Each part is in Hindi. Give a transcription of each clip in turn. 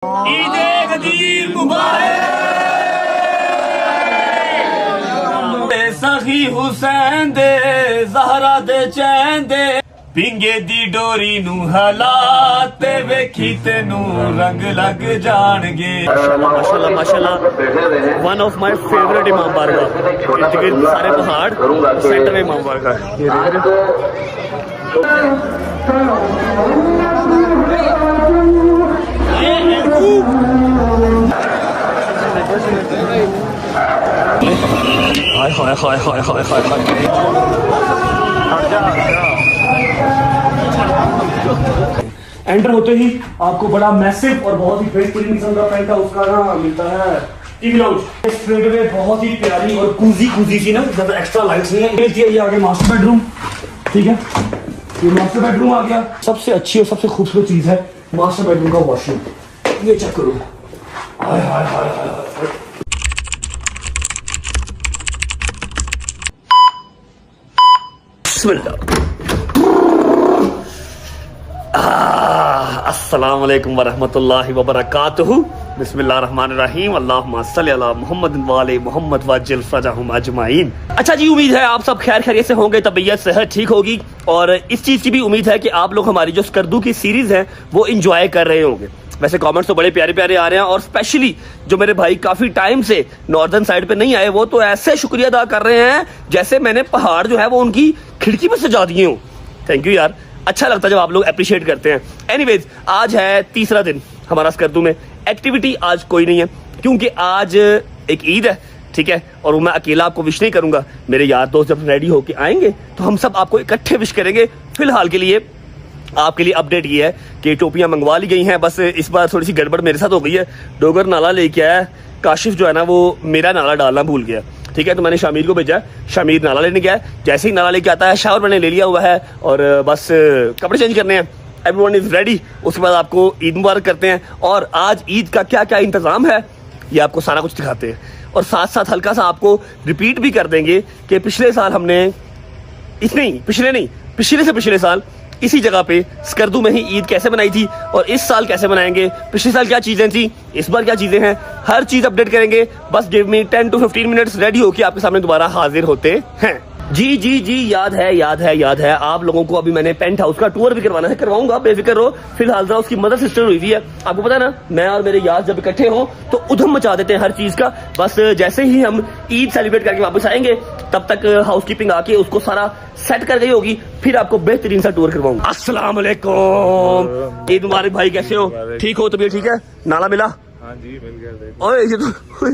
ईद गदीर मुबारक सखी हुसैन दे ज़हरा दे चैन दे पिंगे दी डोरी नू हलाते वेखी तेनू रंग लग जाणगे। माशाल्लाह माशाल्लाह वन ऑफ माय फेवरेट इमाम बारगाह। सारे पहाड़ सेंटर में इमाम बारगाह। हाय हाय हाय हाय हाय हाय हाय एंटर होते ही आपको बड़ा मैसिव और बहुत ही बेहतरीन किस्म का पेंट हाउस का ना मिलता है टीवी लाउंज। स्ट्रेट वे बहुत ही प्यारी और कूजी सी ना, ज्यादा एक्स्ट्रा लाइट्स नहीं है। ये आगे मास्टर बेडरूम, ठीक है, ये मास्टर बेडरूम आ गया। सबसे अच्छी और सबसे खूबसूरत चीज है मास्टर बेडरूम का वॉशरूम। ये चेक करो, हाय हाय हाय हाय। अस्सलाम वालेकुम वरहमतुल्लाहि वबरकातुहू। बिस्मिल्लाहिर्रहमानिर्रहीम। अल्लाहुम्मा सल्ली अला मुहम्मद व आले मुहम्मद वअज्जिल फरजहुम अजमाइन। अच्छा जी, उम्मीद है आप सब खैर खैरियत से होंगे, तबीयत सेहत ठीक होगी और इस चीज़ की भी उम्मीद है कि आप लोग हमारी जो स्कर्दू की सीरीज़ है वो इंजॉय कर रहे होंगे। वैसे कमेंट्स तो बड़े प्यारे प्यारे आ रहे हैं और स्पेशली जो मेरे भाई काफ़ी टाइम से नॉर्दर्न साइड पे नहीं आए वो तो ऐसे शुक्रिया अदा कर रहे हैं जैसे मैंने पहाड़ जो है वो उनकी खिड़की पर सजा दिए हूँ। थैंक यू यार, अच्छा लगता है जब आप लोग अप्रिशिएट करते हैं। एनीवेज, आज है तीसरा दिन हमारा स्कर्दू में। एक्टिविटी आज कोई नहीं है क्योंकि आज एक ईद है, ठीक है, और मैं अकेला आपको विश नहीं करूंगा। मेरे यार दोस्त जब रेडी होके आएंगे तो हम सब आपको इकट्ठे विश करेंगे। फिलहाल के लिए आपके लिए अपडेट ये है कि टोपियां मंगवा ली गई हैं। बस इस बार थोड़ी सी गड़बड़ मेरे साथ हो गई है। डोगर नाला लेके आया, काशिफ जो है ना वो मेरा नाला डालना भूल गया, ठीक है, तो मैंने शामिर को भेजा। शामिर नाला लेने गया है, जैसे ही नाला लेके आता है शावर मैंने ले लिया हुआ है और बस कपड़े चेंज करने हैं। Everyone is ready. उसके बाद आपको ईद मुबारक करते हैं और आज ईद का क्या क्या इंतजाम है ये आपको सारा कुछ दिखाते हैं और साथ साथ हल्का सा आपको रिपीट भी कर देंगे कि पिछले साल हमने पिछले से पिछले साल इसी जगह पे स्कर्दू में ही ईद कैसे बनाई थी और इस साल कैसे बनाएंगे, पिछले साल क्या चीजें थी, इस बार क्या चीजें हैं, हर चीज अपडेट करेंगे। बस give me 10 to 15 minutes, ready होकर आपके सामने दोबारा हाजिर होते हैं। जी याद है आप लोगों को अभी मैंने पेंट हाउस का टूर भी करवाना है, करवाऊंगा, बेफिक्र रहो। फिलहाल जरा उसकी मदर सिस्टर हुई थी है, आपको पता है ना, मैं और मेरे यार जब इकट्ठे हो तो उधम मचा देते हैं हर चीज का। बस जैसे ही हम ईद सेलिब्रेट करके वापस आएंगे तब तक हाउसकीपिंग आके उसको सारा सेट कर गई होगी, फिर आपको बेहतरीन सा टूर करवाऊंगा। अस्सलाम वालेकुम, ईद मुबारक भाई, कैसे हो, ठीक हो, तबीयत ठीक है, नाला मिला? हाँ जी, मिल गया। ओए ये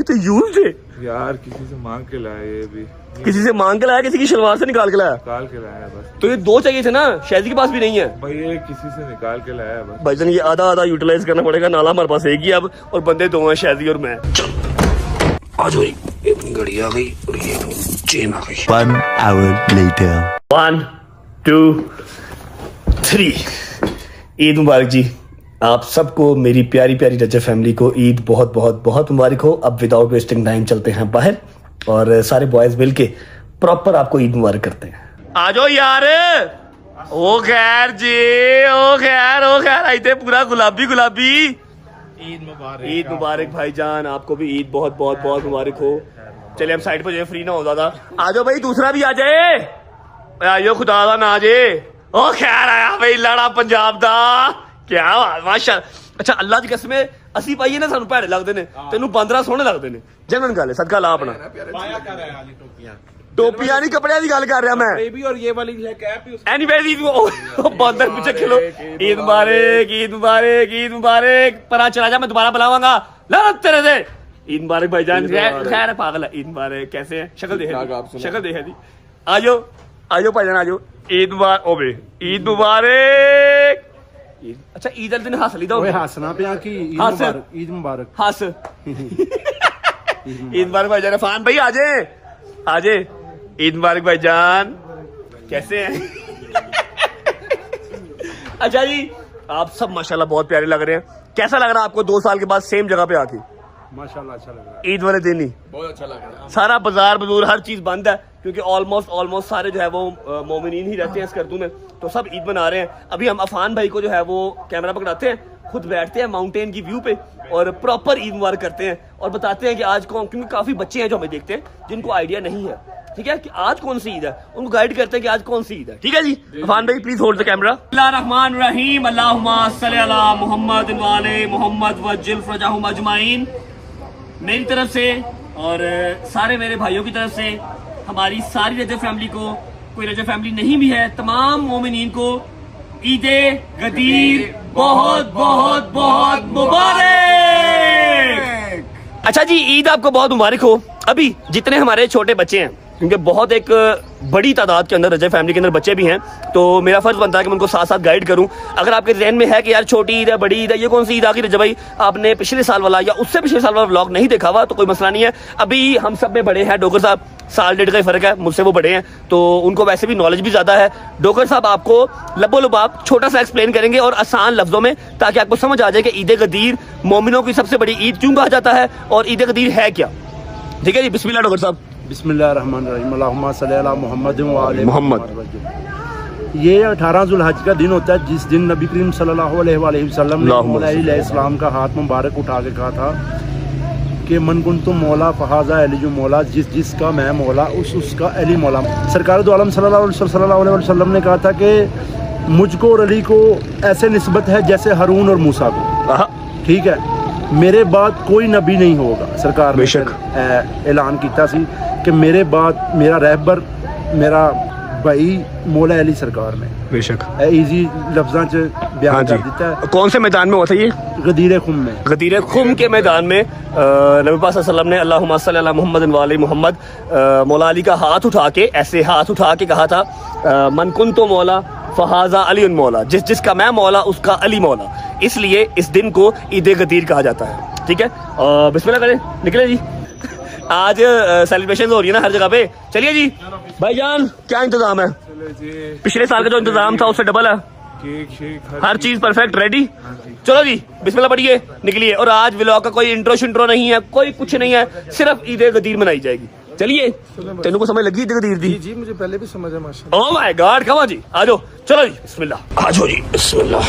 तो यूज थे यार, किसी से मांग के लाया, ये भी किसी से मांग के लाया, किसी की शलवार से निकाल के लाया? निकाल के लाया बस। तो ये दो चाहिए थे ना, शायद के पास भी नहीं है भाई, ये किसी से निकाल के लाया बस। भाईजान ये आधा यूटिलाइज करना पड़ेगा, नाला हमारे पास एक ही अब और बंदे दो हैं, शायद और मैं। आज घड़ी आ गई और ये चेन आ गई। 1 hour later 1 2 3 ईद मुबारक जी आप सबको, मेरी प्यारी प्यारी रजब फैमिली को ईद बहुत बहुत बहुत मुबारक हो। अब विदाउट वेस्टिंग टाइम चलते हैं बाहर और सारे बॉयज मिलके प्रॉपर आपको ईद मुबारक करते हैं। आ जाओ यार, ओ खैर जी, ओ खैर आइते पूरा गुलाबी। ईद मुबारक भाईजान, आपको भी ईद बहुत बहुत बहुत मुबारक हो। चलिए हम साइड पर जो फ्री ना हो ज्यादा। आ जाओ भाई, दूसरा भी आ जाए, आइयो खुदा दा ना जे। ओ खैर आया भाई लाड़ा पंजाब दा, क्या बात, माशाअल्लाह। अच्छा अल्लाह दी कसम ਅਸੀਂ ਪਾਈਏ ਨਾ ਸਾਨੂੰ ਭੈੜੇ ਲੱਗਦੇ ਨੇ, ਤੈਨੂੰ ਬਾਂਦਰਾ ਸੋਹਣੇ ਲੱਗਦੇ ਨੇ। ਜਨਨ ਗੱਲ ਹੈ, ਸਦਕਾ ਲਾ ਆਪਣਾ। टोपियां नहीं, कपड़े की गल कर रहा मैं। बेबी और ये वाली है कैप भी उसकी। एनीवेज बंदर पीछे खेलो। ईद मुबारक परा चला जा, मैं दोबारा बुलाऊंगा लानत तेरे से। ईद मुबारक भाईजान, खैर पागल है। ईद मुबारक, कैसे है, शक्ल देख दी। आजो भाईजान आजो। ईद मुबारक, ओबे ईद मुबारक। अच्छा ईद वाले दिन हंस ली था, हंसना पिया कि ईद मुबारक हंस। ईद मुबारक भाईजान, फान भाई आजे। ईद मुबारक भाईजान, कैसे हैं? अच्छा जी, आप सब माशाल्लाह बहुत प्यारे लग रहे हैं। कैसा लग रहा है आपको 2 साल के बाद सेम जगह पे आके? माशाल्लाह अच्छा लग रहा है। ईद वाले दिन ही बहुत अच्छा लग रहा है। सारा बाजार बजूर हर चीज बंद है, क्योंकि ऑलमोस्ट सारे जो है वो मोमिनीन ही रहते हैं इस करतू में, तो सब ईद मना रहे हैं। अभी हम अफान भाई को जो है वो कैमरा पकड़ाते हैं, खुद बैठते हैं माउंटेन की व्यू पे और प्रॉपर ईद मुबारक करते हैं और बताते हैं कि आज कौन, क्योंकि काफी बच्चे हैं जो हमें देखते हैं जिनको आइडिया नहीं है, ठीक है, कि आज कौन सी ईद है, उनको गाइड करते हैं कि आज कौन सी ईद है। ठीक है जी, अफान भाई प्लीज होल्ड द कैमरा। बिस्मिल्लाहिर्रहमानिर्रहीम, अल्लाहुम्मा सल्ली अला मुहम्मद व आले मुहम्मद वज्जिल फरजहुम अजमाइन। मेरी तरफ से और सारे मेरे भाइयों की तरफ से, हमारी सारी रजब फैमिली को, कोई रजब फैमिली नहीं भी है, तमाम मोमिनीन को ईदे गदीर बहुत बहुत बहुत मुबारक। अच्छा जी, ईद आपको बहुत मुबारक हो। अभी जितने हमारे छोटे बच्चे हैं, क्योंकि बहुत एक बड़ी तादाद के अंदर रजब फैमिली के अंदर बच्चे भी हैं, तो मेरा फर्ज बनता है कि मैं उनको साथ साथ गाइड करूं। अगर आपके जहन में है कि यार छोटी ईद है, बड़ी ईद है, ये कौन सी ईद आ गई रजब भाई, आपने पिछले साल वाला या उससे पिछले साल वाला व्लॉग नहीं देखा हुआ तो कोई मसला नहीं है। अभी हम सब में बड़े हैं, डोकर साहब साल डेढ़ का ही फर्क है, मुझसे वो बड़े हैं तो उनको वैसे भी नॉलेज भी ज्यादा है। डोकर साहब आपको लबो लबाब छोटा सा एक्सप्लेन करेंगे और आसान लफ्जों में, ताकि आपको समझ आ जाए कि ईद गदीर मोमिनों की सबसे बड़ी ईद क्यों कहा जाता है और ईद गदीर है क्या। ठीक है जी, बिस्मिल्लाह डोकर साहब। बिस्मिल्लाहिर्रहमानिर्रहीम, अल्लाहुम्मा सल्ली अला मुहम्मद व आले मुहम्मद। ये 18 जुल्हज का दिन होता है, जिस दिन नबी करीम सल्लल्लाहु अलैहि वसल्लम ने मौला अली अलैहिस्सलाम का हाथ मुबारक उठा के कहा था कि मन कुन्तु मौला फहाजा अली मौला, जिसका मैं मौला उसका अली मौला। सरकार दो आलम सल्लल्लाहु अलैहि वसल्लम ने कहा था कि मुझको और अली को ऐसे निस्बत है जैसे हारून और मूसा को। ठीक है, मेरे बाद कोई नबी नहीं होगा। सरकार ने ऐलान किया सी कि मेरे बाद मेरा रहबर, मेरा भाई मौला अली सरकार ने बेशक इजी लफ्ज़ां च बयान कर दिता है। कौन से मैदान में हुआ था ये? गदीर खुम में। गदीर खुम के मैदान में नबी पाक सल्लल्लाहु ने अल्लाहुम्मा सल्ली अला मुहम्मद व आले मुहम्मद मौला अली का हाथ उठा के, ऐसे हाथ उठा के कहा था मन कुन्तु मौला फहाजा अली मौला, जिसका मैं मौला उसका अली मौला। इसलिए इस दिन को ईद गदीर कहा जाता है। ठीक है, बिस्मिल्लाह करें, निकले जी। आज सेलिब्रेशन हो रही है ना हर जगह पे। चलिए जी भाईजान, क्या इंतजाम है? पिछले साल का जो इंतजाम था उससे डबल है, केक शेक हर चीज परफेक्ट रेडी। चलो जी बिस्मिल्लाह पढ़िए, निकलिए। और आज व्लॉग का कोई इंट्रो शिंट्रो नहीं है, कोई कुछ नहीं है, सिर्फ ईद गदीर मनाई जाएगी। चलिए, तेनू को समझ लगी ईद गदीर दी? जी मुझे पहले भी समझ है माशाल्लाह। ओह माय गॉड, कम जी, आ जाओ। चलो जी बिस्मिल्लाह, आ जाओ जी बिस्मिल्लाह।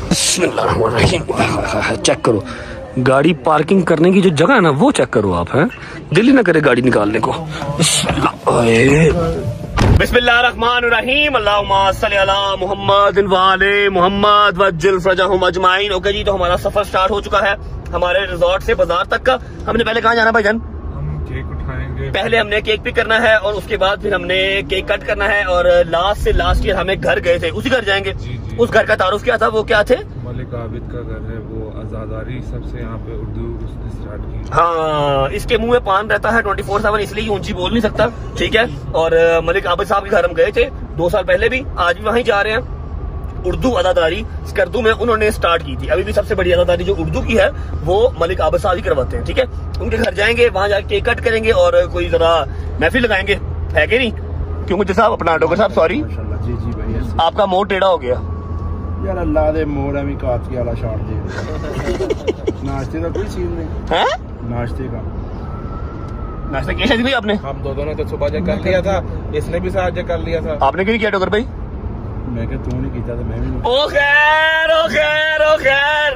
बिस्मिल्लाह, चेक करो गाड़ी पार्किंग करने की जो जगह है ना, वो चेक करो आप। हैं दिल ही ना करे गाड़ी निकालने को। बिस्मिल्लाहिर्रहमानिर्रहीम, अल्लाहुम्मा सल्ली अला मुहम्मद व आले मुहम्मद वज्जिल फरजहुम अजमाइन। ओके जी, तो हमारा सफर स्टार्ट हो चुका है हमारे रिजॉर्ट से बाजार तक का। हमने पहले कहाँ जाना भाईजान? हम केक उठाएंगे, पहले हमने केक पिक करना है और उसके बाद फिर हमने केक कट करना है। और लास्ट ईयर हमें घर गए थे, उसी घर जाएंगे। जी। उस घर का तारुफ क्या था, वो क्या थे? मलिक आबिद का घर है, वो आजादारी सबसे यहाँ पे उर्दू उसने स्टार्ट की। हाँ, इसके मुंह में पान रहता है 24/7, इसलिए ऊंची बोल नहीं सकता। ठीक है, और मलिक आबिद साहब के घर हम गए थे 2 साल पहले भी, आज भी वहीं जा रहे हैं। उर्दू अदादारी स्कर्दू में उन्होंने स्टार्ट की थी। अभी भी सबसे बड़ी अदादारी जो उर्दू की है वो मलिक आबिद साहब ही करवाते हैं। ठीक है, उनके घर जाएंगे, वहां जाके केक कट करेंगे और कोई जरा महफिल लगाएंगे, है कि नहीं? क्यों मुझे साहब अपना डोकर साहब, सॉरी माशाल्लाह। जी जी भाई, आपका मोड़ टेढ़ा हो गया यार अल्लाह दे मोड़ है, कात की आला छाड़ दे। नाश्ते का कोई सीन नहीं है? नाश्ते का। नाश्ता किया शायद नहीं आपने? हम दोनों ने तो सुबह जब कर लिया था, इसने भी साथ जब कर लिया था। आपने क्यों नहीं किया डोकर भाई? मैं क्या तू नहीं किया तो मैं भी नहीं। ओ खैर, ओ खैर, ओ खैर।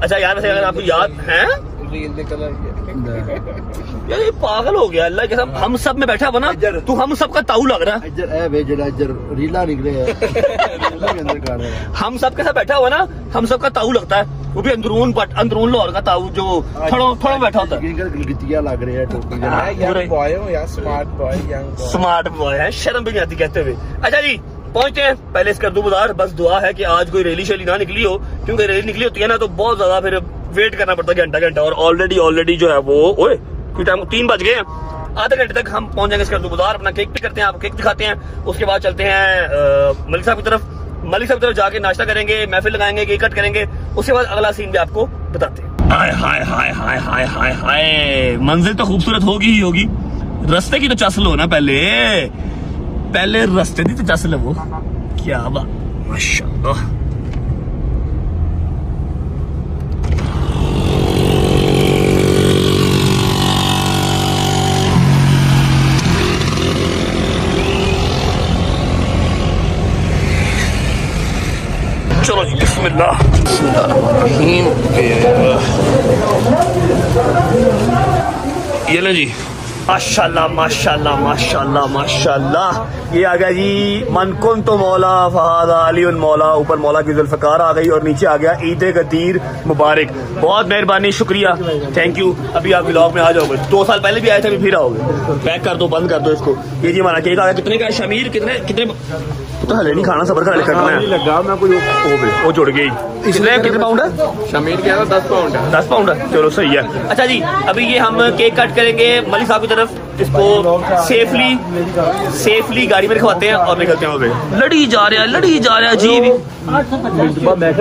अच्छा यार, वैसे अगर आपको याद है, रील निकल आई है। यार ये पागल हो गया अल्लाह के साथ। हम सब में बैठा बना, तू हम सब का ताऊ लग रहा है। इधर ए वे जड़ा इधर रीला निकले है। रीला के अंदर कर रहा है। हम सब के साथ बैठा हुआ ना, हम सब का ताऊ लगता है, वो भी अंदरून लाहौर का ताऊ जो थोड़ा बैठा होता है। गिटिया लग रहे हैं टोपी जड़ा। यंग बॉय हो यार, smart boy, young boy, smart boy है, शर्म भी नहीं आती कहते हुए। अच्छा जी पहुंचते हैं पहले इस करदू बाजार। बस दुआ है कि आज कोई रैली शैली ना निकली हो, क्योंकि रैली निकली होती है ना तो बहुत ज्यादा फिर वेट करना पड़ता है घंटा। और ऑलरेडी जो है वो ओए टाइम 3 बज गए हैं। आधे घंटे तक हम पहुंच जाएंगे इस करदू बाजार। अपना केक पिक करते हैं, आपको केक दिखाते हैं, उसके बाद चलते हैं मलिक साहब की तरफ। मलिक साहब की तरफ जाके नाश्ता करेंगे, महफिल लगाएंगे, केक कट करेंगे, उसके बाद अगला सीन भी आपको बताते हैं। हाय हाय हाय हाय हाय हाय हाय, मंजिल तो खूबसूरत होगी ही होगी, रास्ते की तो चस लो ना पहले रास्ते की तो चस लो। वो क्या बात, माशाल्लाह। चलो जी बिस्मिल्लाह। ये लो जी, माशाल्लाह माशाल्लाह माशाल्लाह माशाल्लाह। ये आ गया जी मन कुन तो मौला फहादा अली उन मौला, ऊपर मौला की जुल्फ़कार आ गई और नीचे आ गया ईद गदीर मुबारक। बहुत मेहरबानी, शुक्रिया, थैंक यू। अभी आप व्लॉग में आ जाओगे, 2 साल पहले भी आए थे, अभी फिर आओगे। पैक कर दो, बंद कर दो इसको। ये जी हमारा केक आ गया। कितने का है शमीर? कितने कितने तो हले नहीं खाना, सबर कर करना है। लगा मैं कोई वो जुड़ गई। इसलिए कितने पाउंड है? शमीर क्या था? 10 पाउंड है। 10 पाउंड है, चलो सही है। अच्छा जी, अभी ये हम केक कट करेंगे मलिक साहब की तरफ, इसको सेफली गाड़ी में रखवाते हैं और निकलते हैं। लड़ी जा रहा है जी। मैं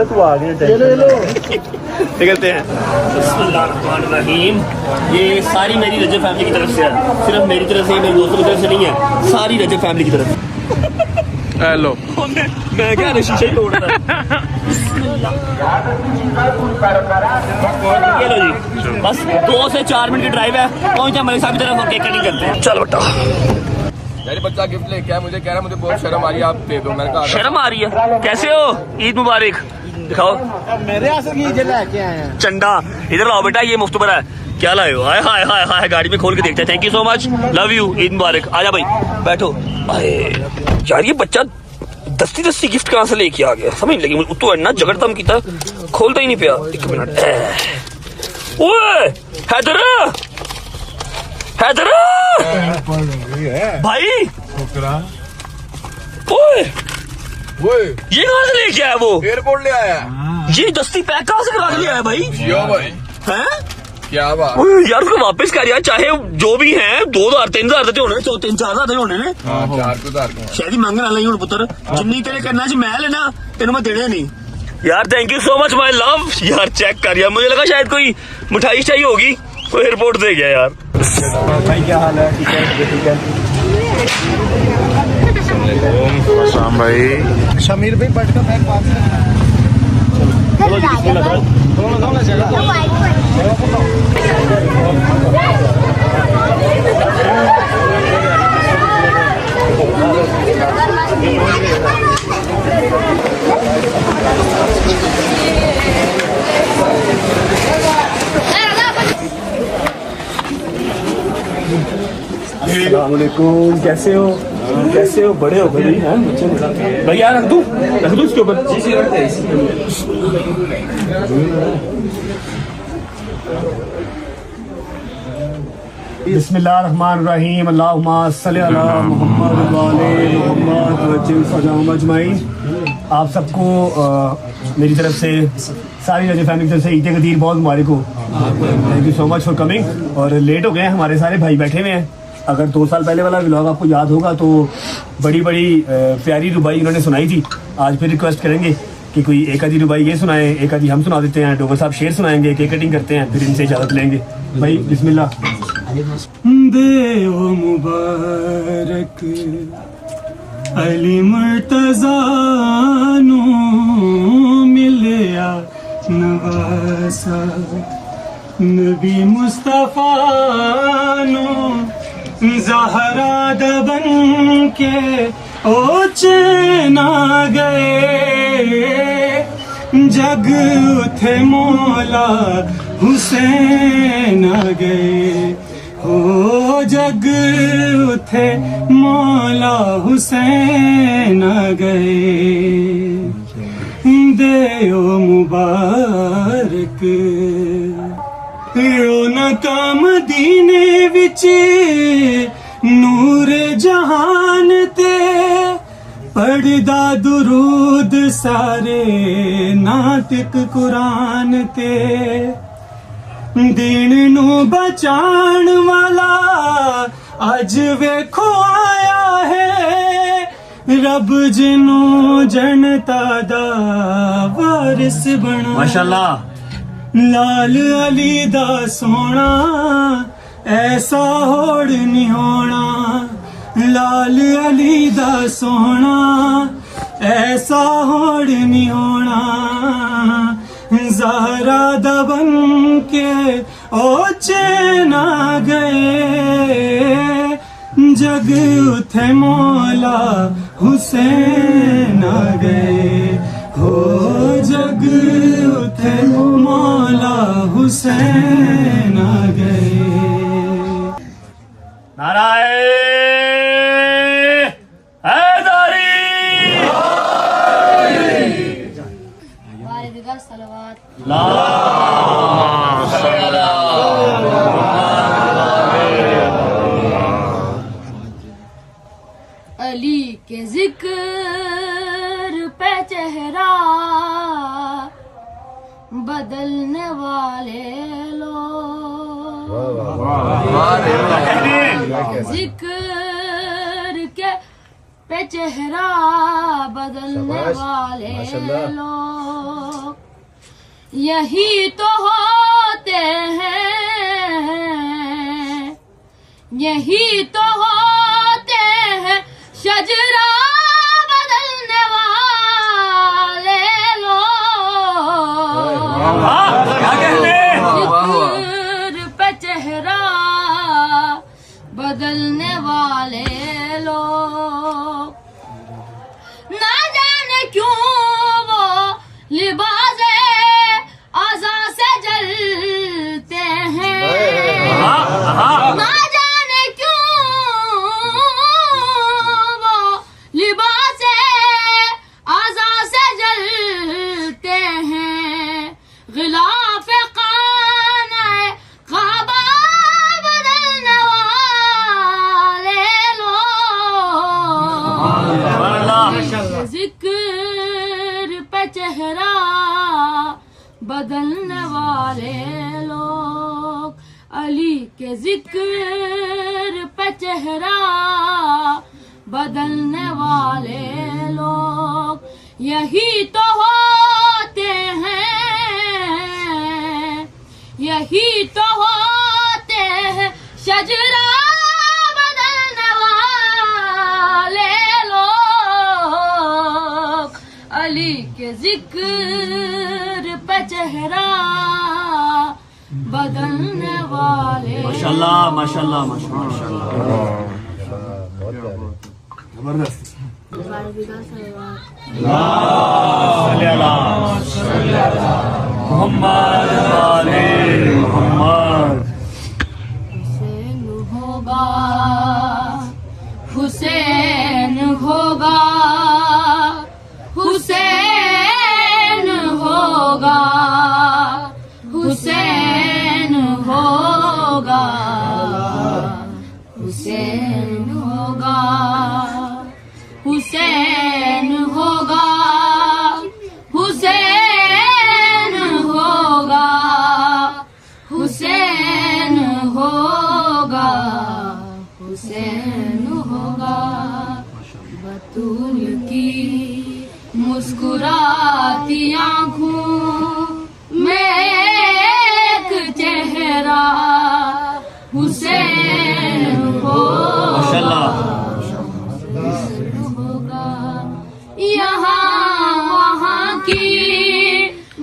तू आ गया, निकलते हैं। बिस्मिल्लाहिर्रहमानिर्रहीम। ये सारी मेरी रजब फैमिली की तरफ से है, सिर्फ मेरी तरफ से, मेरे दोस्तों की तरफ से नहीं है, सारी रजब फैमिली की तरफ। हेलो, मैं क्या शीशे ही तोड़ रहा। ये लो जी, बस 2 से 4 मिनट की ड्राइव है, पहुंचे मलिक साहब की तरफ और केक कटिंग करते हैं। चलो बेटा। मेरे बच्चा गिफ्ट लेके आया, मुझे कह रहा मुझे बहुत शर्म आ रही है, आप दे दो। मैंने कहा शर्म आ रही है? कैसे हो? ईद मुबारक दिखाओ। मेरे यहाँ से लेके आए हैं चंदा इधर लाओ बेटा, ये मुफ्त पर है। क्या लाए हो? हाय हाय हाय हाय, गाड़ी में खोल के देखते हैं। Thank you so much, love you, Eid मुबारक। आजा भाई बैठो। यार ये बच्चा दस्ती गिफ्ट कहाँ से लेके आ गया, समझ नहीं लगी मुझे। तो इतना झगड़तम की था, खोलता ही नहीं पिया। 1 मिनट। ओए हैदर भाई, ओए ये कहाँ से लेके आया? वो एयरपोर्ट ले आया। ये दस्ती पैक कहाँ से करा के लिया है भाई? जियो भाई, हैं? क्या बात। यार उसको वापस कर यार, चाहे जो भी है 2000-3000 देते होने, 3-4 होने ने। शायद ही मंगने वाला ही हूं पुत्र, जिन्नी तेरे करना सी मैं लेना, तेनों मैं देने नहीं। यार thank you so much my love. यार चेक कर यार, मुझे लगा शायद कोई मिठाई चाहिए होगी, वो एयरपोर्ट दे गया यार। भाई क्या हाल है? ठीक है। शाम भाई, शमीर भाई बैठ कर बैग पास अस्सलामुअलैकुम, कैसे हो? बड़े हो गए हैं भैया, रख दूं इसके ऊपर। बिस्मिल्लाहिर्रहमानिर्रहीम। अल्लाहुम्मा सल्ली अला मुहम्मद व आले मुहम्मद वज्जिल फजाहुम अजमाइन। आप सबको मेरी तरफ से, सारी रजब फैमिली की तरफ से ईद गदीर बहुत मुबारक हो। Thank you so much for coming. और लेट हो गए हैं, हमारे सारे भाई बैठे हुए हैं। अगर 2 साल पहले वाला व्लॉग आपको याद होगा तो बड़ी प्यारी रुबाई उन्होंने सुनाई थी। आज फिर रिक्वेस्ट करेंगे कि कोई एक आधी रुबाई ये सुनाए, एक आधी हम सुना देते हैं। डोगर साहब शेर सुनाएंगे, केक कटिंग करते हैं, फिर इनसे इजाजत लेंगे। भाई बिस्मिल्लाह। दे ओ मुबारक अली मुर्तज़ा नू मिलिया नवासा, नबी मुस्तफा नू ज़हरा दबन के ओ चैना गए, जग उथे मौला हुसैन आ गए, हो जग उथे मौला हुसैन आ गए। दे ओ मुबारक रौनका मदीने विच नूर जहान ते, पढ़दा दुरूद सारे नातिक कुरान ते, दीन नू बचाण वाला अज वेखो आया है, रब जिनू जनता दा वारिस बना। माशाल्लाह। लाल अली दा सोना ऐसा होड़ नहीं होना, लाल अली दा सोना ऐसा होड़ नहीं होना, ज़हरा दबन के ओ चैना गए, जग उथे मौला हुसैन आ गए, हो जग उठे मौला हुसैन आ गए। नाराए हैदरी। वालिदिगा सलवात। अली के जिक्र पे चेहरा बदलने वाले लोग, जिक्र के पे चेहरा बदलने वाले लोग यही तो होते हैं, यही तो होते हैं शजरा बदलने वाले लोग। जिक्र पे चेहरा बदलने वाले लोग ना जाने क्यों वो लिबासे आज़ा से जलते हैं, ना जाने क्यों वो लिबासे आज़ा से जलते हैं। गिलाफ खाना ख़ाबा बदलने वाले लोग, जिक्र पे चेहरा बदलने वाले लोग, अली के जिक्र पे चेहरा बदलने वाले लोग यही तो होते हैं, यही तो होते हैं शजरा बदलने वाले लोग, अली के जिक्र पे चेहरा बदलने वाले। माशाल्लाह माशाल्लाह माशाल्लाह, जबरदस्त। मोहम्मद वाले मोहम्मद। हुसैन होगा, हुसैन होगा, हुसैन होगा, हुसैन होगा, हुसैन होगा, हुसैन होगा, हुसैन होगा, हुसैन होगा, हुसैन होगा। बतूल की मुस्कुराती आँखों में एक चेहरा हुसैन होगा, यहाँ वहाँ की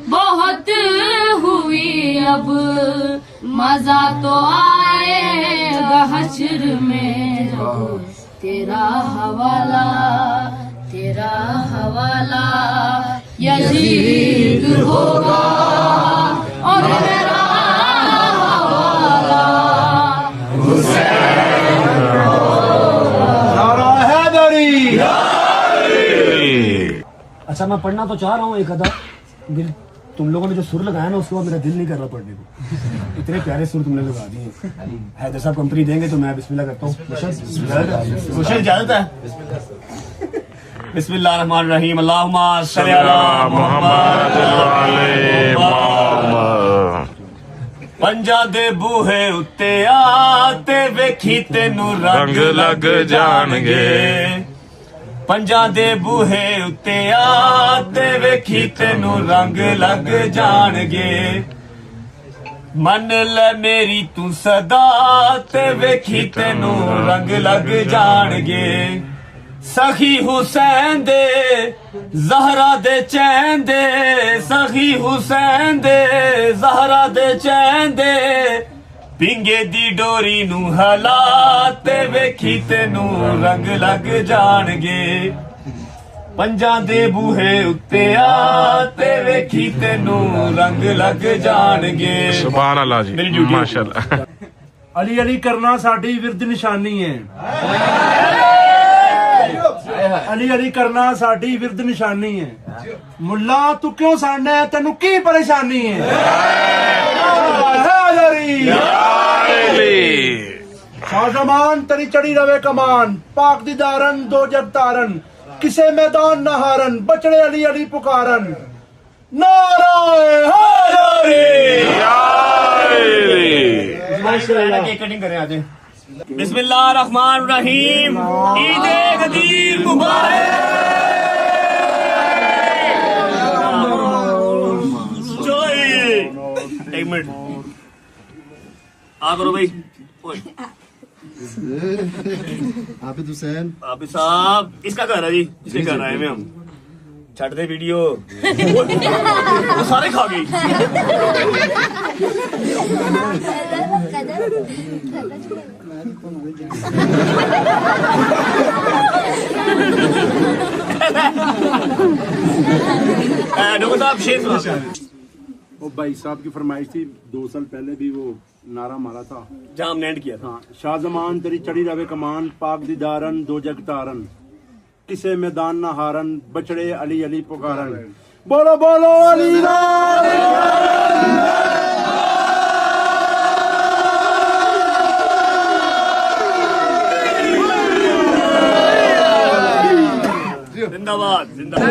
बहुत हुई अब मजा तो आएगा हश्र में जब तेरा हवाला, तेरा हवाला यजीद होगा और मेरा हवाला हुसैन नारा हैदरी। अच्छा मैं पढ़ना तो चाह रहा हूँ एक अदा, दिल तुम लोगों ने जो सुर लगाया ना उसके बाद मेरा दिल नहीं कर रहा पढ़ने को। इतने प्यारे सुर तुमने लगा दिए। हैदर साहब कंपनी देंगे तो मैं बिस्मिल्लाह करता हूँ। मुझे इजाजत है। बिस्मिल्लाहिर्रहमानिर्रहीम। अल्लाहुम्मा सल्ली अला मुहम्मद वाले मुहम्मद। पंजा दे बूहे उत्ते आते वेखी तेनू रंग लग जाणगे। पंजा दे बूहे उत्ते आते वेखी तेनू रंग लग जाणगे। मन ले मेरी तू सदा ते वेखी तेनू रंग लग जाणगे। सखी हुसैन दे ज़हरा दे चैन दे, सखी हुसैन दे ज़हरा दे चैन दे। पिंगे दी डोरी नू हला ते वेखी तेनू रंग लग जाणगे। ਪੰਜਾਂ ਦੇ ਬੂਹੇ ਉੱਤੇ ਆ ਤੇ ਵੇਖੀ ਤੈਨੂੰ ਰੰਗ ਲੱਗ ਜਾਣਗੇ। सुभान अल्लाह जी, मेरी ड्यूटी माशाल्लाह। अली अली करना साडी विरद निशानी है। अली अली करना साडी विरद निशानी है। मुल्ला तू क्यों साड़ना है, तेनू की परेशानी है? शाहजमान तेरी चढ़ी रवे कमान, पाक दीदारन दो जग तारन, किसे मैदान नहारन, बचड़े अली अली पुकारन। नाराए कटिंग करें आज। बिस्मिल्लाहिर्रहमानिर्रहीम। ईद गदीर मुबारक। एक मिनट आ करो भाई। आबिद हुसैन आप साहब इसका घर है जी, इसके घर आए हैं हम। छट दे वीडियो। वो सारे खा गई। डॉक्टर साहब शेर सुना। वो भाई साहब की फरमाइश थी, 2 साल पहले भी वो नारा मारा था जहाँ हमने एंड किया था। हाँ, शाहजमान तेरी चढ़ी रवे कमान, पाक दीदारन दो जग तारन, किसे मैदान न हारन, बचड़े अली अली पुकारन। बोलो बोलो अली जिंदाबाद जिंदाबाद।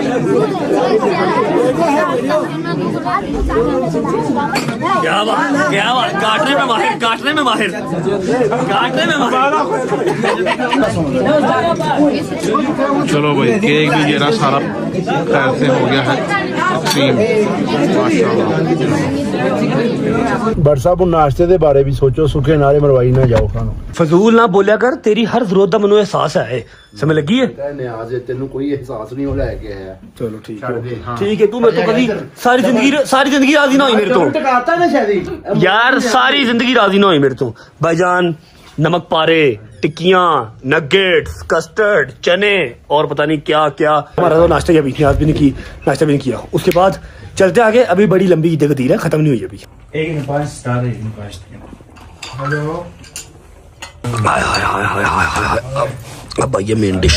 क्या बात क्या बात। काटने में माहिर, काटने में माहिर, काटने में माहिर। चलो भाई, केक भी ये रहा सारा खैर से हो गया है तकसीम। भट्ट साहब नाश्ते के बारे भी सोचो, सुखे नारे मरवाई ना जाओ खानो। फजूल ना बोलिया कर, तेरी हर जरूरत का मैनू एहसास है। समझ लगी है? तेन कोई एहसास नहीं हो लैके आया। चलो ठीक है। ठीक है, तू मेरे तो कभी सारी जिंदगी राजी ना हुई मेरे तो यार, सारी जिंदगी राजी ना हुई मेरे तो। भाईजान नमक पारे, टिक्कियां, नगेट्स, कस्टर्ड, चने और पता नहीं क्या क्या। हमारा तो नाश्ता किया, बीच में आज भी नहीं की, नाश्ता भी नहीं किया। उसके बाद चलते आगे, अभी बड़ी लंबी ईद गदीर है, खत्म नहीं हुई अभी। हाय हाय हाय हाय हाय हाय। अब भाई ये मेन डिश।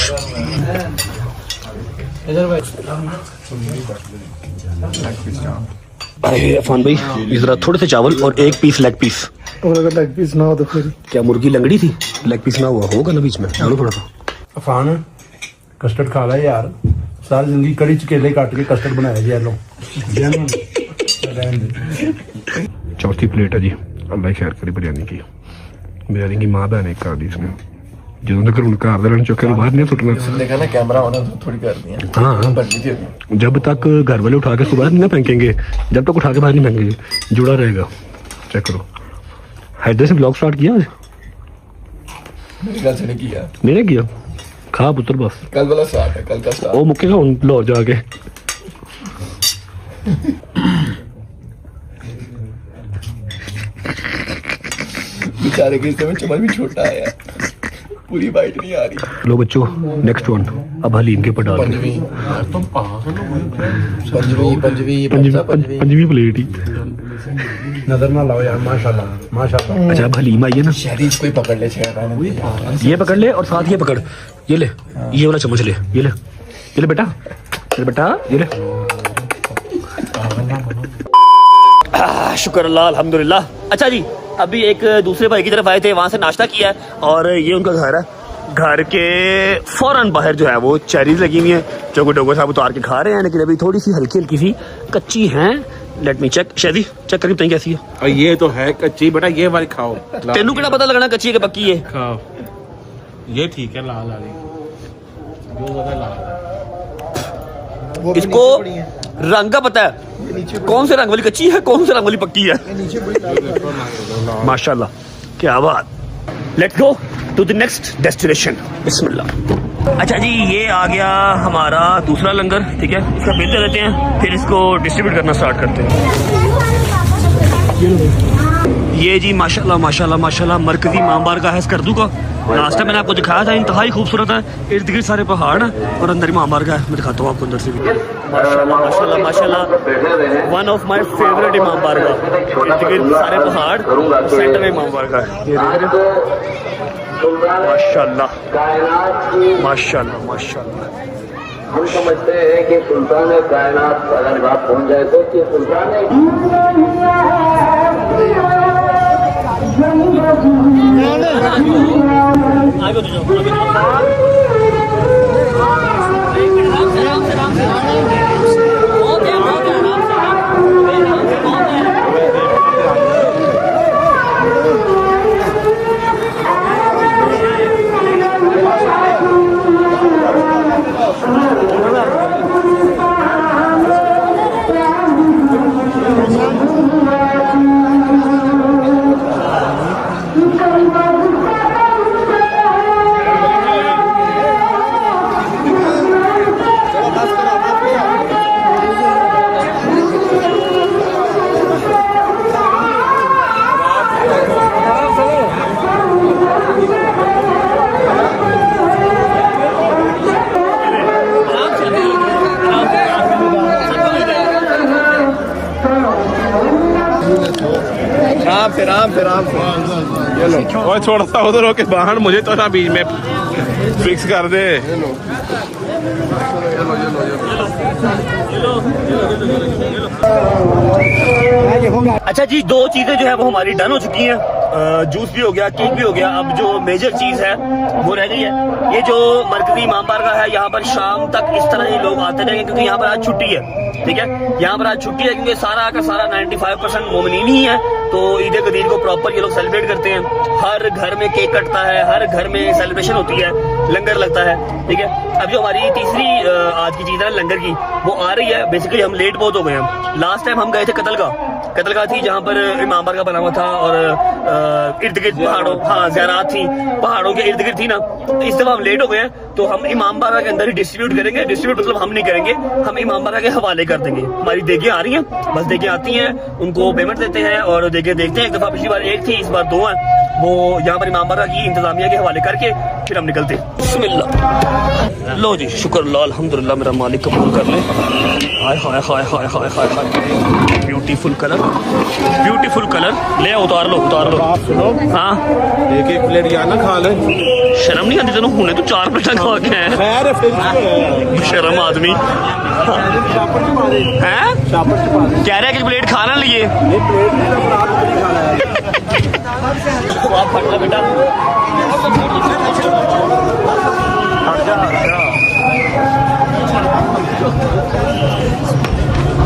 अरे अफान भाई, जरा थोड़े से चावल और 1 पीस लेग पीस। अगर लेग पीस ना हो तो फिर क्या मुर्गी लंगड़ी थी? लेग पीस ना हुआ होगा ना बीच में, डालो थोड़ा सा। अफान कस्टर्ड खा ला यार, सारी जिंदगी कड़ी च केले काट के कस्टर्ड बनाया जी। लो चौथी प्लेट है जी। अल्लाह खैर करे बिरयानी की। बिरयानी की माँ बहन एक कर दी इसने। ਜਦੋਂ तक उन घर वाले चौके बाहर नहीं सुटना। देखा ना कैमरा होना तो थोड़ी कर दिया। हाँ, जब तक घर वाले उठा के सुबह नहीं ना फेंकेंगे, जब तक उठा के बाहर नहीं फेंकेंगे, जुड़ा रहेगा। चेक करो। हैदर से ब्लॉग स्टार्ट किया आज? मेरे किया, मैंने किया। खा पुत्र बस, कल वाला स्टार्ट है, कल का स्टार्ट। वो मुक्केगा उन लो जाके। बेचारे के इसमें चम्मच भी छोटा है यार, पूरी बाइट नहीं आ रही। लो बच्चों, नेक्स्ट वन। अब हलीम के ऊपर डाल पंजवी पंजवी प्लेट ही। नजर ना लाओ यार, माशाल्लाह माशाल्लाह। अच्छा, अब हलीम आई है ना, शहरी इसको ही पकड़ ले, छेड़ा ये पकड़ ले और साथ ये पकड़, ये ले, ये वाला चम्मच ले, ये ले बेटा, ये बेटा, ये ले। शुक्र अल्लाह, अल्हम्दुलिल्लाह। अच्छा जी, अभी एक दूसरे भाई की तरफ आए थे, वहां से नाश्ता किया है और ये उनका घर है। घर के फौरन बाहर जो है वो चेरीज लगी हुई है, जो कि डोगो साहब उतार के खा रहे हैं, लेकिन अभी थोड़ी सी हल्की हल्की सी कच्ची हैं। Let me check. शादी चेक करीब कैसी है? और ये तो है कच्ची बेटा, ये वाली खाओ। तेनू केड़ा पता लगना कच्ची है कि पक्की है? खाओ, ये ठीक है। लाल वाली जो ज्यादा लाल। इसको रंग का पता है, कौन से रंग वाली कच्ची है, कौन से रंग वाली पक्की है। माशाल्लाह, क्या बात। Let's go to the next destination. बिस्मिल्लाह। अच्छा जी, ये आ गया हमारा दूसरा लंगर। ठीक है, इसका बिल दे देते हैं, फिर इसको डिस्ट्रीब्यूट करना स्टार्ट करते हैं। ये जी माशाल्लाह माशाल्लाह माशाल्लाह, मरकजी मामबार का है स्कर्दू का। लास्ट टाइम मैंने आपको दिखाया था, इंतहाई खूबसूरत है, इर्द गिर्द सारे पहाड़ हैं और अंदर इमाम बारगाह है। मैं दिखाता हूँ आपको अंदर से भी। माशाल्लाह माशाल्लाह माशाल्लाह, वन ऑफ माय फेवरेट इमाम बारगाह, इर्द गिर्द सारे पहाड़, सेंटर में इमाम बारगाह है। ये देख रहे हैं, माशाल्लाह माशाल्लाह माशाल्लाह। हम समझते हैं कि सुल्तान कायनात अगर बात पहुंच जाए तो कि सुल्तान और थोड़ा सा उधर होके बाहर, मुझे तो ना बीच में फिक्स कर दे। अच्छा जी, दो चीजें जो है वो हमारी डन हो चुकी हैं, जूस भी हो गया, केक भी हो गया। अब जो मेजर चीज है वो रह गई है, ये जो मरकजी इमाम बारगाह है, यहाँ पर शाम तक इस तरह ही लोग आते रहेंगे क्योंकि यहाँ पर आज छुट्टी है। ठीक है, यहाँ पर आज छुट्टी है क्योंकि सारा का सारा 95% मोमिनीन ही है, तो ईद गदीर को प्रॉपर ये लोग सेलिब्रेट करते हैं। हर घर में केक कटता है, हर घर में सेलिब्रेशन होती है, लंगर लगता है। ठीक है, अब जो हमारी तीसरी आज की चीज है लंगर की, वो आ रही है। बेसिकली हम लेट बहुत हो गए हैं। लास्ट टाइम हम गए थे कतलगाह थी, जहाँ पर इमाम बारगाह बना हुआ था और इर्द गिर्द पहाड़ों, हाँ ज़ियारत थी, पहाड़ों के इर्द गिर्द थी ना। इस दफा हम लेट हो गए हैं, तो हम इमाम बारगाह के अंदर ही डिस्ट्रीब्यूट करेंगे। डिस्ट्रीब्यूट मतलब हम नहीं करेंगे, हम इमाम बारगाह के हवाले कर देंगे। हमारी देखें आ रही हैं, बस देखें आती हैं, उनको पेमेंट देते हैं और देखें देखते हैं। एक दफा पिछली बार एक थी, इस बार दो हैं। वो यहाँ पर इमाम बारगाह की इंतजामिया के हवाले करके फिर हम निकलते हैं। बिस्मिल्लाह। लो जी, शुक्र अल्हम्दुलिल्लाह, मेरा मालिक कबूल कर ले। हाय हाय हाय हाय हाय हाय हाय, ब्यूटीफुल कलर, ब्यूटीफुल कलर। ले उतार लो उतार लो। हाँ, एक प्लेट या ना खा ले, शर्म नहीं आती तेन? हुने तो 4 प्लेट खा के हैं। शर्म आदमी है, कह रहे हैं कि प्लेट खाना लिए। बेटा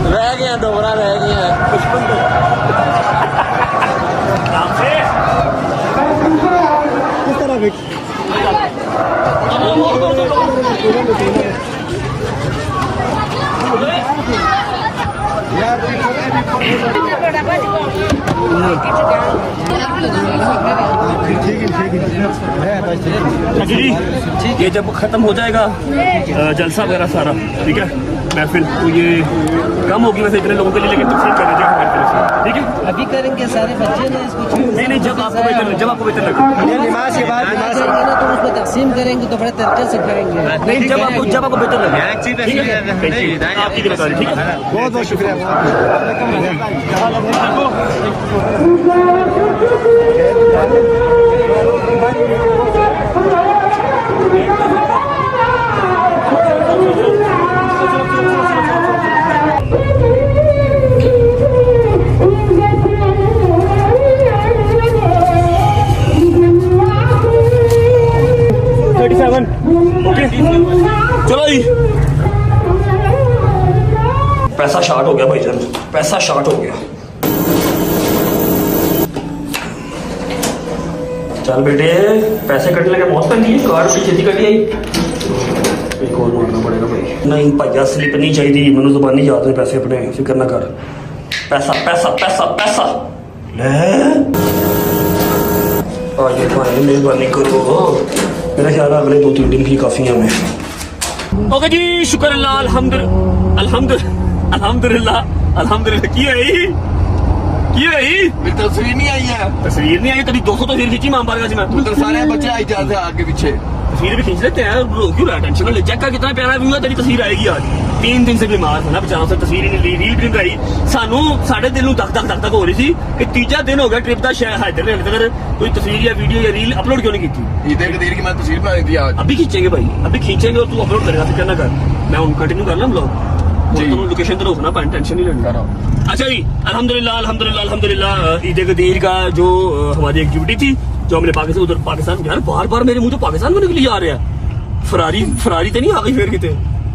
रह गया, दोबारा रह गया। किस तरह जी, ये जब खत्म हो जाएगा जलसा वगैरह सारा, ठीक है, महफिल, तो ये कम होगी वैसे इतने लोगों के लिए, लेकिन तकसीम कर दीजिएगा हमारी तरफ से, ठीक है। अभी करेंगे, सारे बच्चे ने इसको नहीं, जब आपको बेहतर लगे, जब आपको बेहतर लगे। नमाज के बाद तो उसको तकसीम करेंगे तो बड़े तरीके से करेंगे। नहीं, जब आपको बेहतर लगे, ठीक है, आपकी जिम्मेदारी, ठीक है। बहुत बहुत शुक्रिया। चलो जी, पैसा शॉर्ट हो गया भाईजान, पैसा शॉर्ट हो गया। चल बेटे, पैसे कटने के बहुत पैंती है, कार्ड की छेती कटी आई। एक और मारना पड़ेगा भाई। नहीं भैया, स्लिप नहीं चाहिए, मैंने जुबानी याद है पैसे अपने, फिक्र ना कर। पैसा पैसा पैसा पैसा ले आज भाई, मेहरबानी करो। मेरा ख्याल है अगले 2-3 दिन की काफ़ी है हमें। ओके जी, शुक्र अल्लाह, अल्हम्दुलिल्लाह की है ये भाई मेरी तस्वीर नहीं आई है। तस्वीर नहीं आई, तभी 200 तस्वीर खींची मां बारगाह में। उधर सारे बच्चे आई जाते हैं आगे पीछे। तस्वीर भी खींच लेते हैं, क्यों रहा टेंशन ले। चेक कर कितना प्यारा व्यू है, तेरी तस्वीर आएगी आज। 3 दिन से बीमार था ना बेचारा, उसने तस्वीर ही नहीं ली, रील भी नहीं बनाई। सानू साढ़े दिल धक धक हो रही थी कि तीजा दिन हो गया ट्रिप का, शायद हैदर ने अभी तक कोई तस्वीर या वीडियो या रील अपलोड क्यों नहीं की। ईद गदीर की मैं तस्वीर बनाई थी आज। अभी खींचेंगे भाई, अभी खींचेंगे और तू अपलोड करेगा, फिर क्या कर, मैं उन कंटिन्यू कर ला ब्लॉग। तुम लोकेशन तो रोकना, टेंशन नहीं लेना। अच्छा जी, अल्हम्दुलिल्लाह अल्हम्दुलिल्लाह अल्हम्दुलिल्लाह ईद गदीर का जो हमारी एक्टिविटी थी, जो हमने पाकिस्तान उधर पाकिस्तान यार बार बार मेरे मुंह तो पाकिस्तान में निकली आ रहे हैं। फरारी तो नहीं आ गई फिर कितने,